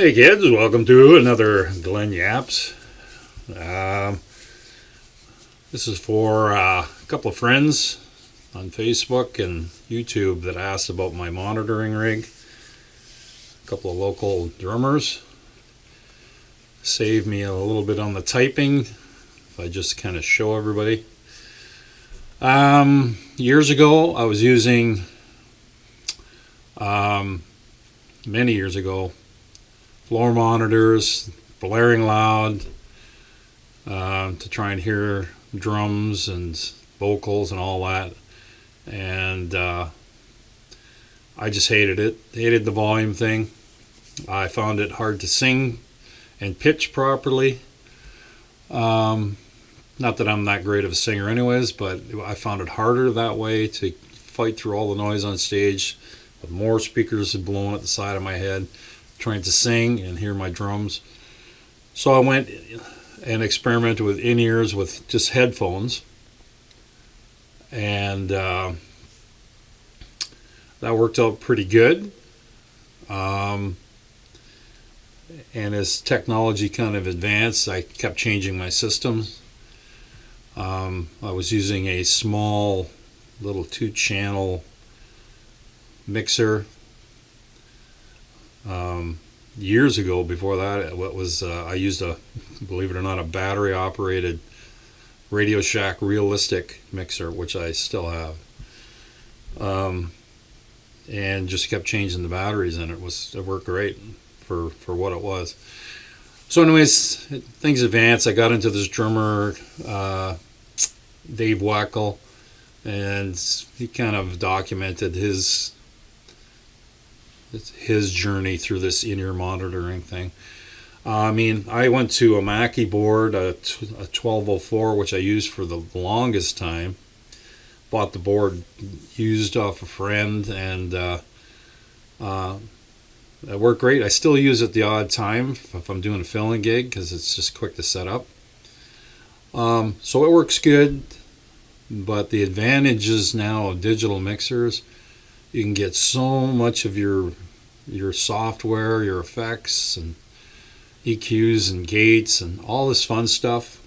Hey kids, welcome to another GLEN YAPS. This is for a couple of friends on Facebook and YouTube that asked about my monitoring rig. A couple of local drummers. Save me a little bit on the typing if I just kind of show everybody. Years ago I was using, many years ago, floor monitors, blaring loud, to try and hear drums and vocals and all that. And I just hated it. Hated the volume thing. I found it hard to sing and pitch properly. Not that I'm that great of a singer anyways, but I found it harder that way to fight through all the noise on stage with more speakers blowing at the side of my head, trying to sing and hear my drums. So I went and experimented with in-ears with just headphones, and that worked out pretty good. And as technology kind of advanced, I kept changing my systems. I was using a small little 2-channel mixer. Years ago, before that, I used a, believe it or not, a battery operated Radio Shack realistic mixer, which I still have, and just kept changing the batteries, and it worked great for what it was. So anyways, things advanced. I got into this drummer, Dave Wackel, and he kind of documented his journey through this in-ear monitoring thing. I went to a Mackie board, a 1204, which I used for the longest time. Bought the board used off a friend, and it worked great. I still use it the odd time if I'm doing a filling gig, because it's just quick to set up. So it works good, but the advantages now of digital mixers, you can get so much of your software, your effects and EQs and gates and all this fun stuff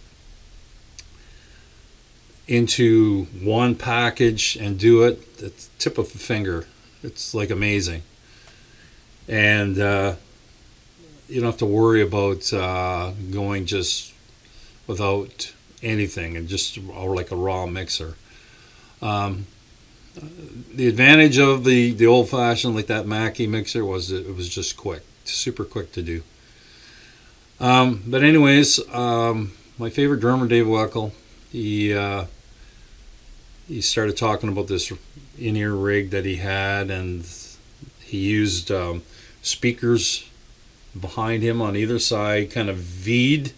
into one package and do it at the tip of the finger. It's like amazing. And you don't have to worry about going just without anything and just like a raw mixer. The advantage of the old-fashioned, like that Mackie mixer, was it was just quick, super quick to do. But anyways, my favorite drummer, Dave Wackel, he started talking about this in-ear rig that he had, and he used speakers behind him on either side, kind of V'd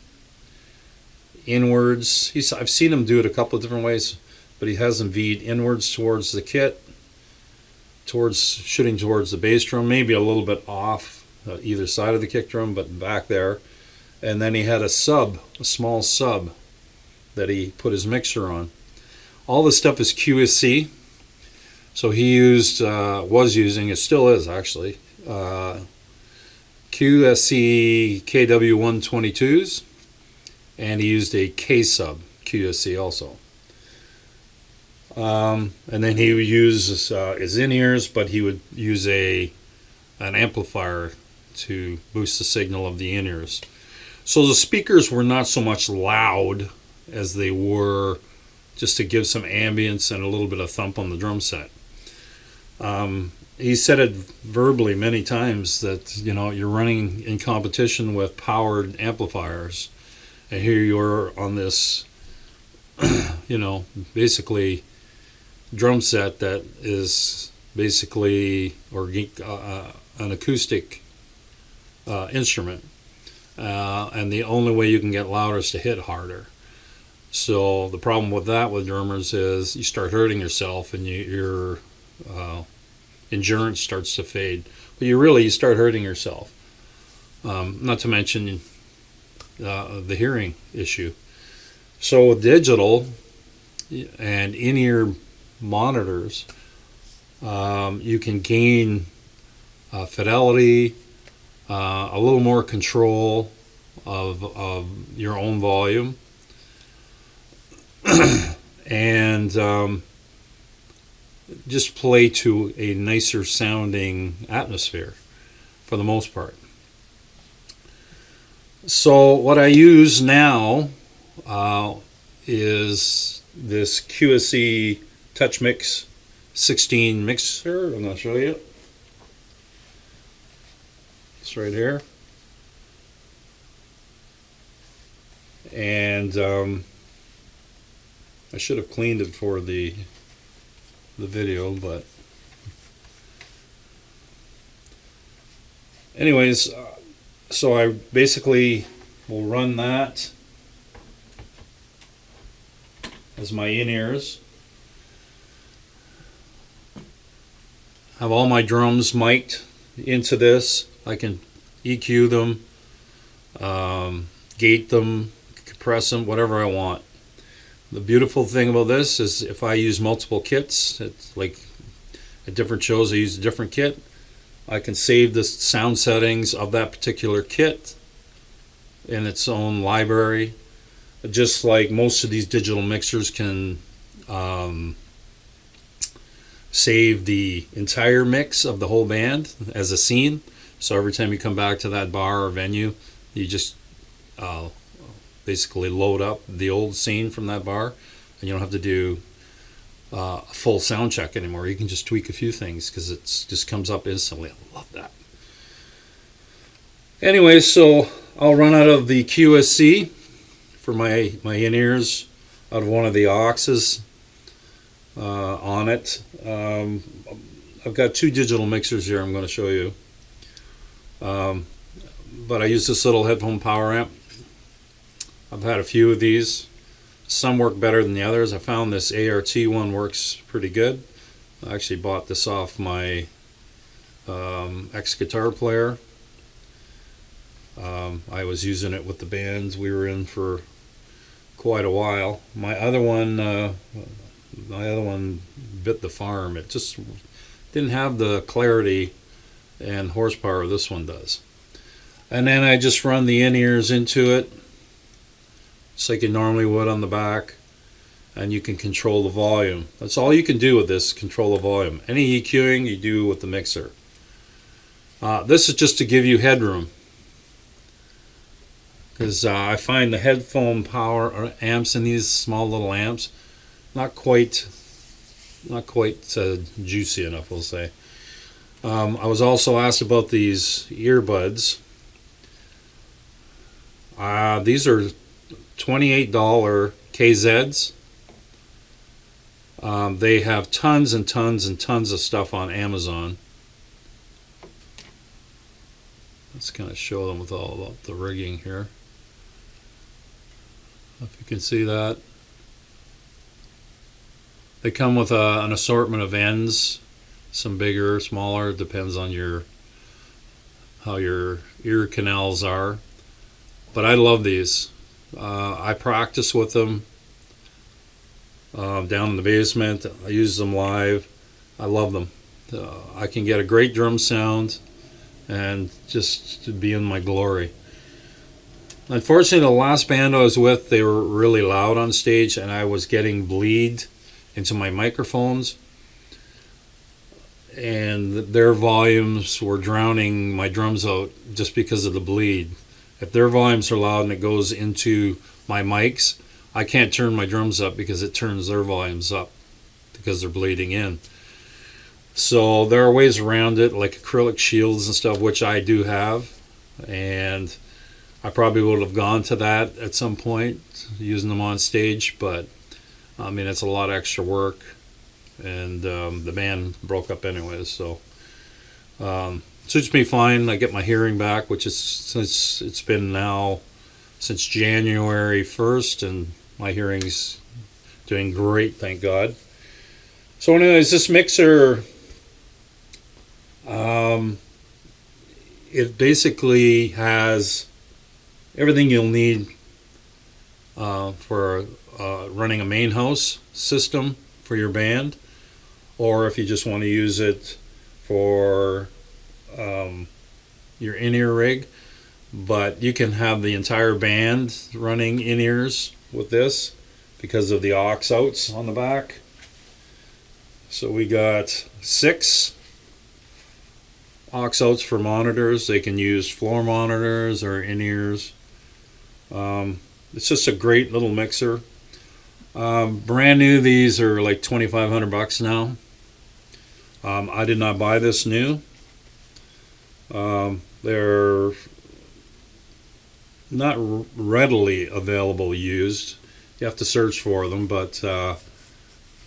inwards. I've seen him do it a couple of different ways, but he has them V'd inwards towards the kit, shooting towards the bass drum, maybe a little bit off either side of the kick drum, but back there. And then he had a small sub that he put his mixer on. All this stuff is QSC. So he was using, it still is actually, QSC KW122s, and he used a K-sub QSC also. And then he would use his in-ears, but he would use an amplifier to boost the signal of the in-ears. So the speakers were not so much loud as they were just to give some ambience and a little bit of thump on the drum set. He said it verbally many times that, you're running in competition with powered amplifiers, and here you are on this, basically drum set that is basically an acoustic instrument, and the only way you can get louder is to hit harder. So the problem with that with drummers is you start hurting yourself, and your endurance starts to fade. But you start hurting yourself. Not to mention the hearing issue. So with digital and in-ear monitors, you can gain fidelity, a little more control of your own volume, and just play to a nicer sounding atmosphere for the most part. So what I use now is this QSE Touchmix 16 mixer. I'm going to show you. It's right here. And I should have cleaned it for the video, but anyways, so I basically will run that as my in-ears. Have all my drums mic'd into this. I can EQ them, gate them, compress them, whatever I want. The beautiful thing about this is if I use multiple kits, it's like at different shows I use a different kit, I can save the sound settings of that particular kit in its own library, just like most of these digital mixers can save the entire mix of the whole band as a scene. So every time you come back to that bar or venue, you just basically load up the old scene from that bar, and you don't have to do a full sound check anymore. You can just tweak a few things because it just comes up instantly. I love that. Anyway, so I'll run out of the QSC for my in-ears out of one of the auxes on it. I've got two digital mixers here I'm going to show you. But I use this little headphone power amp. I've had a few of these. Some work better than the others. I found this ART one works pretty good. I actually bought this off my ex-guitar player. I was using it with the bands we were in for quite a while. My other one bit the farm. It just didn't have the clarity and horsepower this one does. And then I just run the in-ears into it, just like you normally would on the back, and you can control the volume. That's all you can do with this, control the volume. Any EQing you do with the mixer. This is just to give you headroom, because I find the headphone power amps in these small little amps not quite juicy enough, we'll say. I was also asked about these earbuds. These are $28 KZs. They have tons and tons and tons of stuff on Amazon. Let's kind of show them with all about the rigging here. If you can see that. They come with an assortment of ends, some bigger, smaller, depends on how your ear canals are. But I love these. I practice with them down in the basement. I use them live. I love them. I can get a great drum sound and just to be in my glory. Unfortunately, the last band I was with, they were really loud on stage, and I was getting bleed into my microphones, and their volumes were drowning my drums out just because of the bleed. If their volumes are loud and it goes into my mics, I can't turn my drums up because it turns their volumes up because they're bleeding in. So there are ways around it, like acrylic shields and stuff, which I do have, and I probably would have gone to that at some point, using them on stage, but I mean, it's a lot of extra work, and the band broke up anyways, so suits me fine. I get my hearing back, which is, since it's been now since January 1st, and my hearing's doing great, thank God. So anyways, this mixer, it basically has everything you'll need for running a main house system for your band, or if you just want to use it for your in-ear rig, but you can have the entire band running in-ears with this because of the aux outs on the back. So we got 6 aux outs for monitors. They can use floor monitors or in-ears. It's just a great little mixer. Brand new, these are like $2,500 now. I did not buy this new. They're not readily available used. You have to search for them, but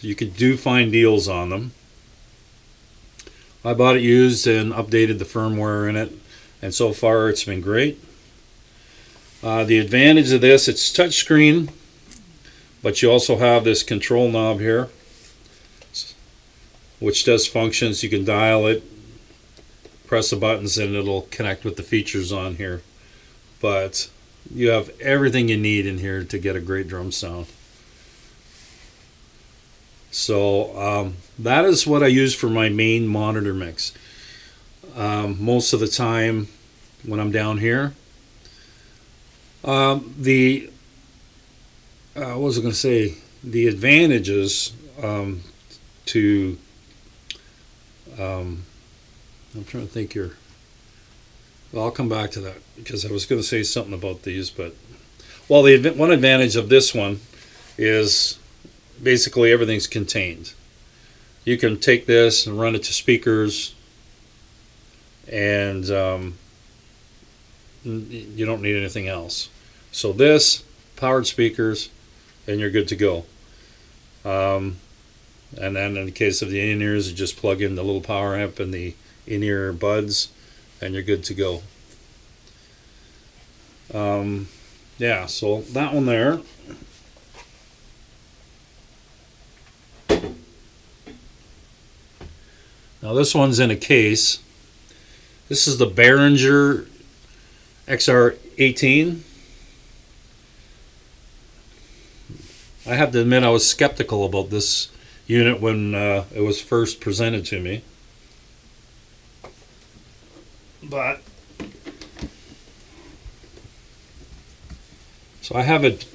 you do find deals on them. I bought it used and updated the firmware in it, and so far it's been great. The advantage of this, it's touchscreen, but you also have this control knob here, which does functions. You can dial it, press the buttons, and it'll connect with the features on here. But you have everything you need in here to get a great drum sound. So that is what I use for my main monitor mix. Most of the time when I'm down here. What was I going to say? The advantages to I'm trying to think here. Well, I'll come back to that because I was going to say something about these, but well, the one advantage of this one is basically everything's contained. You can take this and run it to speakers, and you don't need anything else. So this, powered speakers, and you're good to go. And then in the case of the in-ears, you just plug in the little power amp and the in-ear buds, and you're good to go. Yeah, so that one there. Now this one's in a case. This is the Behringer XR18. I have to admit I was skeptical about this unit when it was first presented to me. But so I have it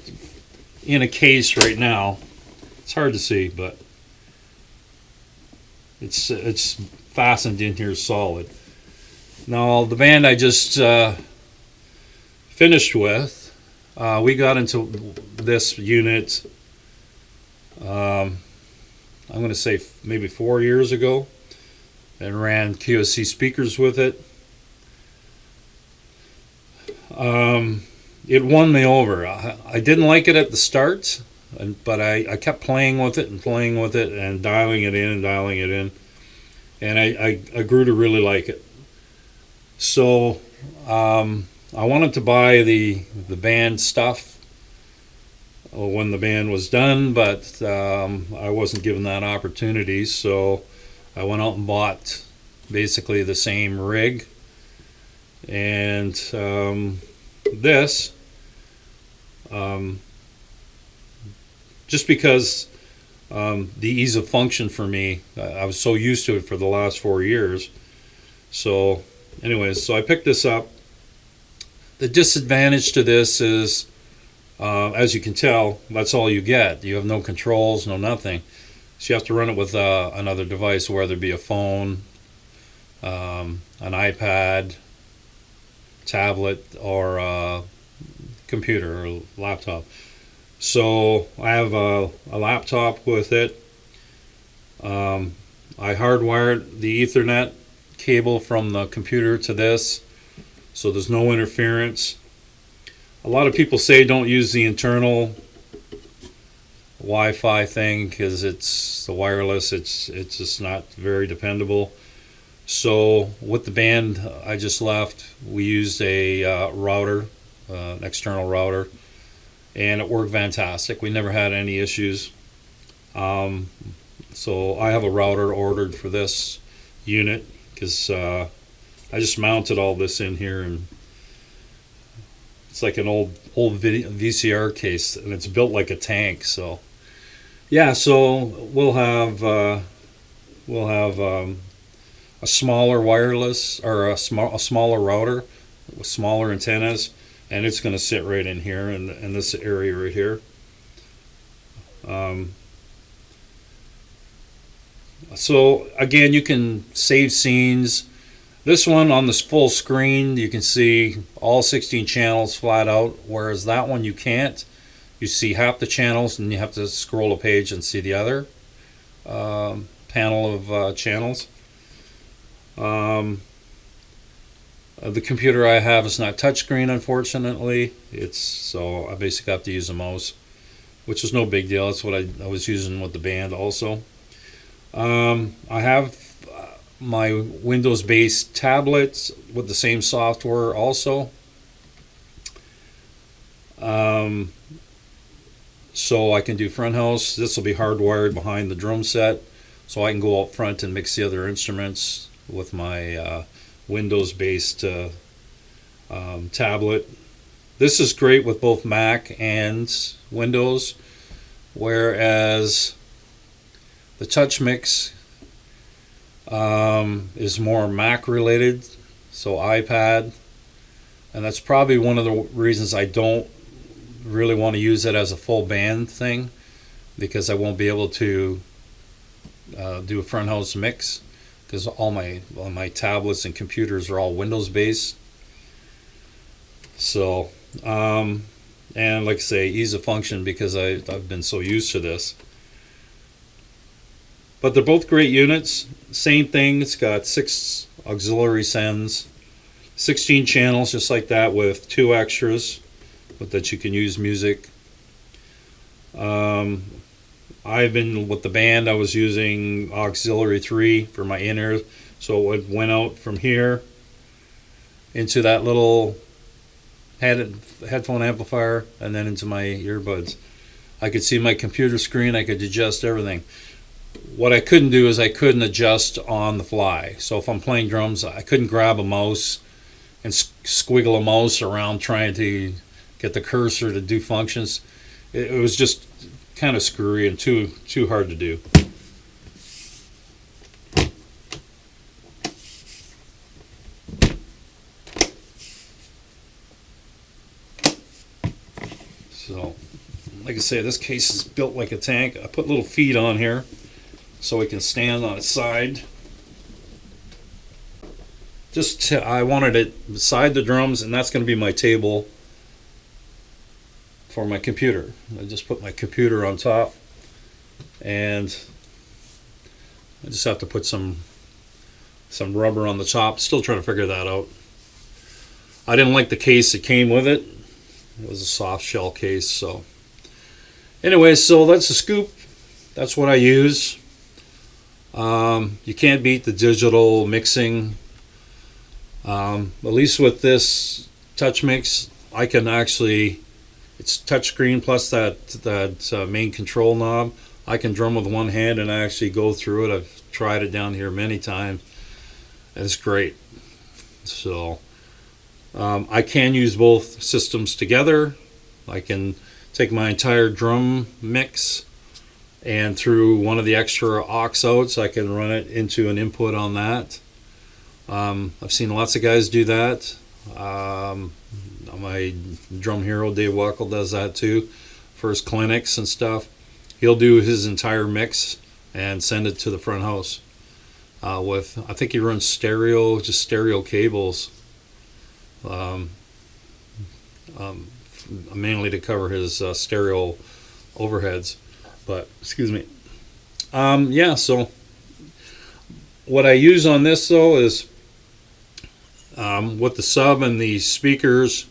in a case right now. It's hard to see, but it's fastened in here solid. Now the band I just finished with, we got into this unit I'm going to say maybe 4 years ago, and ran QSC speakers with it. It won me over. I didn't like it at the start, but I kept playing with it and playing with it and dialing it in and dialing it in, and I grew to really like it. So I wanted to buy the band stuff when the band was done, but I wasn't given that opportunity, so I went out and bought basically the same rig. And this, just because the ease of function for me, I was so used to it for the last 4 years. So anyways, so I picked this up. The disadvantage to this is, as you can tell, that's all you get. You have no controls, no nothing. So you have to run it with another device, whether it be a phone, an iPad, tablet, or a computer or laptop. So I have a laptop with it. I hardwired the Ethernet cable from the computer to this, so there's no interference. A lot of people say don't use the internal Wi-Fi thing because it's the wireless. It's just not very dependable. So with the band I just left, we used a router, an external router, and it worked fantastic. We never had any issues. So I have a router ordered for this unit because I just mounted all this in here, and it's like an old VCR case, and it's built like a tank. So yeah, so we'll have a a smaller wireless, or a smaller router with smaller antennas, and it's going to sit right in here in this area right here. So again, you can save scenes. This one on this full screen, you can see all 16 channels flat out, whereas that one you can't. You see half the channels and you have to scroll a page and see the other panel of channels. The computer I have is not touchscreen, unfortunately. So I basically have to use a mouse, which is no big deal. That's what I was using with the band also. I have my Windows-based tablets with the same software also. So I can do front house. This will be hardwired behind the drum set, so I can go out front and mix the other instruments with my Windows-based tablet. This is great with both Mac and Windows, whereas the Touchmix is more Mac related, so iPad, and that's probably one of the reasons I don't really want to use it as a full band thing, because I won't be able to do a front house mix, because all my tablets and computers are all Windows based. So and like I say, ease of function, because I've been so used to this. But they're both great units. Same thing, it's got 6 auxiliary sends, 16 channels just like that, with 2 extras but that you can use music. I've been with the band, I was using auxiliary 3 for my in-ear, so it went out from here into that little headphone amplifier and then into my earbuds. I could see my computer screen, I could adjust everything. What I couldn't do is I couldn't adjust on the fly. So if I'm playing drums, I couldn't grab a mouse and squiggle a mouse around trying to get the cursor to do functions. It was just kind of screwy and too hard to do. So, like I say, this case is built like a tank. I put little feet on here so it can stand on its side. I wanted it beside the drums, and that's going to be my table for my computer. I just put my computer on top, and I just have to put some rubber on the top. Still trying to figure that out. I didn't like the case that came with it. It was a soft shell case. So anyway, so that's the scoop. That's what I use. You can't beat the digital mixing. At least with this Touchmix, I can actually, it's touchscreen plus that main control knob. I can drum with one hand and actually go through it. I've tried it down here many times. It's great. So I can use both systems together. I can take my entire drum mix, and through one of the extra aux outs, I can run it into an input on that. I've seen lots of guys do that. My drum hero Dave Wackel does that too for his clinics and stuff. He'll do his entire mix and send it to the front house with, I think he runs just stereo cables, mainly to cover his stereo overheads. But excuse me. Yeah, so what I use on this though is with the sub and the speakers,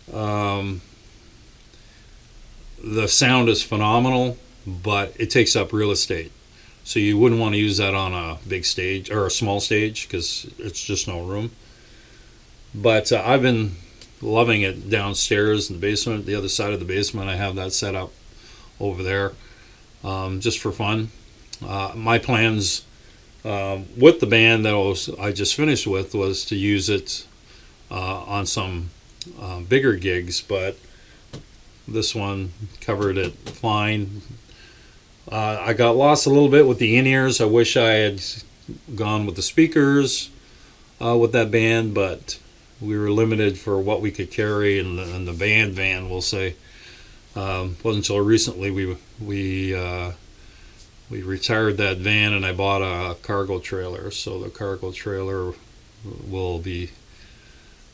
the sound is phenomenal, but it takes up real estate. So you wouldn't want to use that on a big stage or a small stage, because it's just no room. But I've been loving it downstairs in the basement, the other side of the basement. I have that set up over there just for fun. My plans with the band that I just finished with was to use it on some bigger gigs, but this one covered it fine. I got lost a little bit with the in-ears. I wish I had gone with the speakers with that band, but we were limited for what we could carry in the van, we'll say. Wasn't until recently we retired that van, and I bought a cargo trailer. So the cargo trailer will be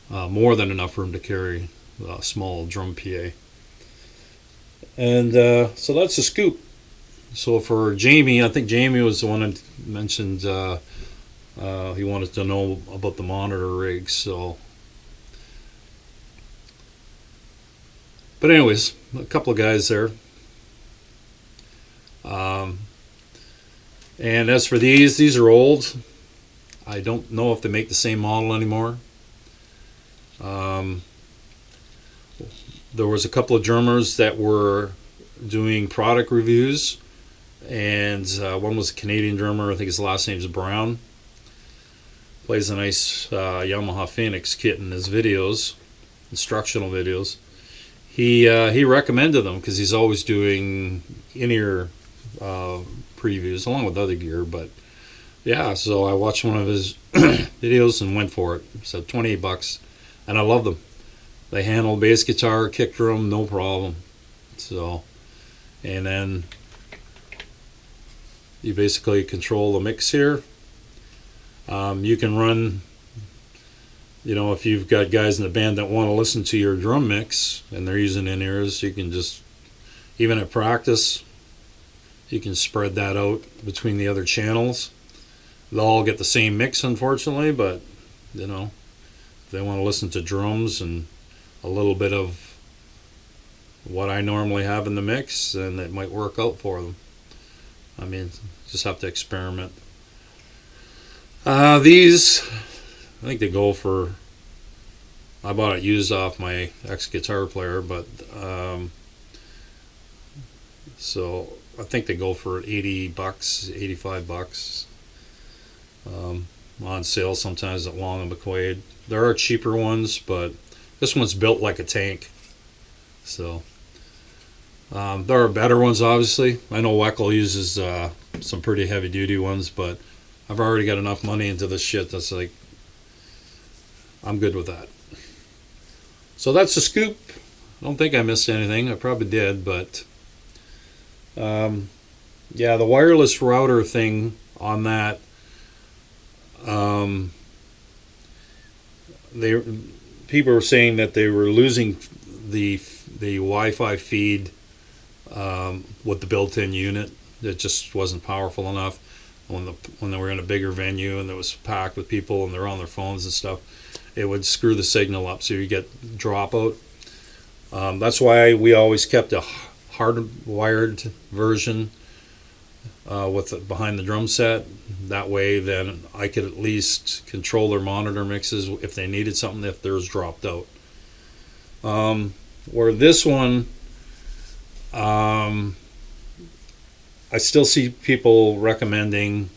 more than enough room to carry a small drum PA. And so that's the scoop. So for Jamie, I think Jamie was the one that mentioned he wanted to know about the monitor rigs. So, but anyways, a couple of guys there. And as for these are old. I don't know if they make the same model anymore. There was a couple of drummers that were doing product reviews, and one was a Canadian drummer. I think his last name is Brown. Plays a nice Yamaha Phoenix kit in his videos, instructional videos. He recommended them because he's always doing in-ear previews along with other gear. But yeah, so I watched one of his videos and went for it. So $28, and I love them. They handle bass guitar, kick drum, no problem. So, and then you basically control the mix here. You can run, if you've got guys in the band that want to listen to your drum mix and they're using in-ears, you can just, even at practice, you can spread that out between the other channels. They'll all get the same mix, unfortunately, but, if they want to listen to drums and a little bit of what I normally have in the mix, then it might work out for them. I mean, just have to experiment. These, I think they go for, I bought it used off my ex-guitar player, but so I think they go for $80, $85. On sale sometimes at Long and McQuaid. There are cheaper ones, but this one's built like a tank. So there are better ones, obviously. I know Weckel uses some pretty heavy duty ones, but I've already got enough money into this shit that's like, I'm good with that. So that's the scoop. I don't think I missed anything. I probably did, but yeah, the wireless router thing on that, people were saying that they were losing the Wi-Fi feed with the built-in unit. It just wasn't powerful enough when they were in a bigger venue and it was packed with people and they're on their phones and stuff. It would screw the signal up, so you get dropout. That's why we always kept a hardwired version with behind the drum set. That way, then I could at least control their monitor mixes if they needed something, if theirs dropped out. Where this one, I still see people recommending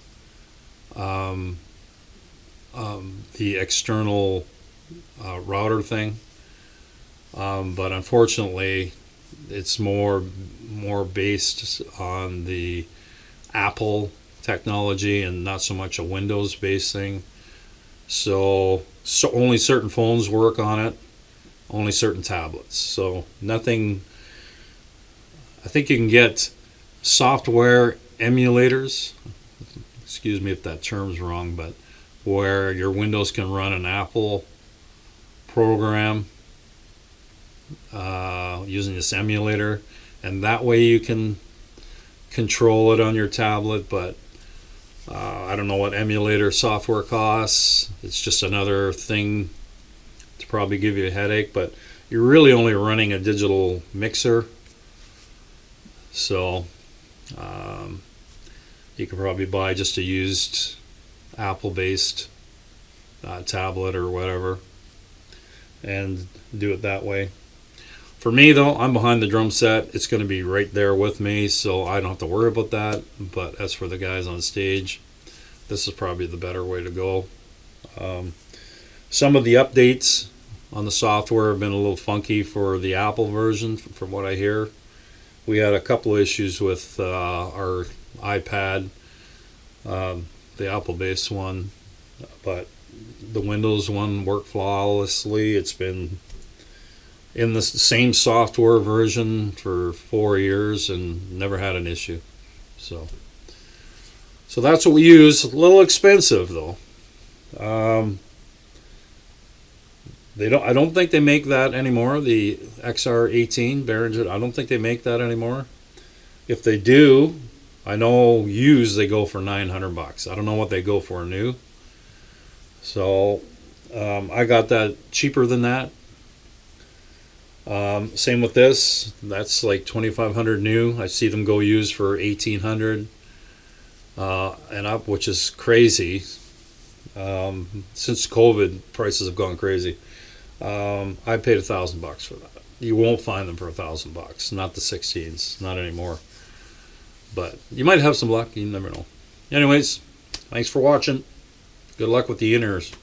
the external router thing, but unfortunately, it's more based on the Apple technology and not so much a Windows based thing. So only certain phones work on it, only certain tablets. So nothing. I think you can get software emulators, excuse me if that term's wrong, but where your Windows can run an Apple program using this emulator, and that way you can control it on your tablet. But I don't know what emulator software costs. It's just another thing to probably give you a headache, but you're really only running a digital mixer. So you could probably buy just a used Apple-based tablet or whatever and do it that way. For me, though, I'm behind the drum set. It's going to be right there with me, so I don't have to worry about that. But as for the guys on stage, this is probably the better way to go. Some of the updates on the software have been a little funky for the Apple version, from what I hear. We had a couple of issues with our iPad. the Apple-based one, but the Windows one worked flawlessly. It's been in the same software version for 4 years and never had an issue. So that's what we use. A little expensive though. I don't think they make that anymore. The XR18 Behringer, I don't think they make that anymore. If they do, I know used they go for $900. I don't know what they go for new. So I got that cheaper than that. Same with this. That's like $2,500 new. I see them go used for $1,800 and up, which is crazy. Since COVID, prices have gone crazy. I paid $1,000 for that. You won't find them for $1,000. Not the 16s, not anymore. But you might have some luck. You never know. Anyways, thanks for watching. Good luck with the inners.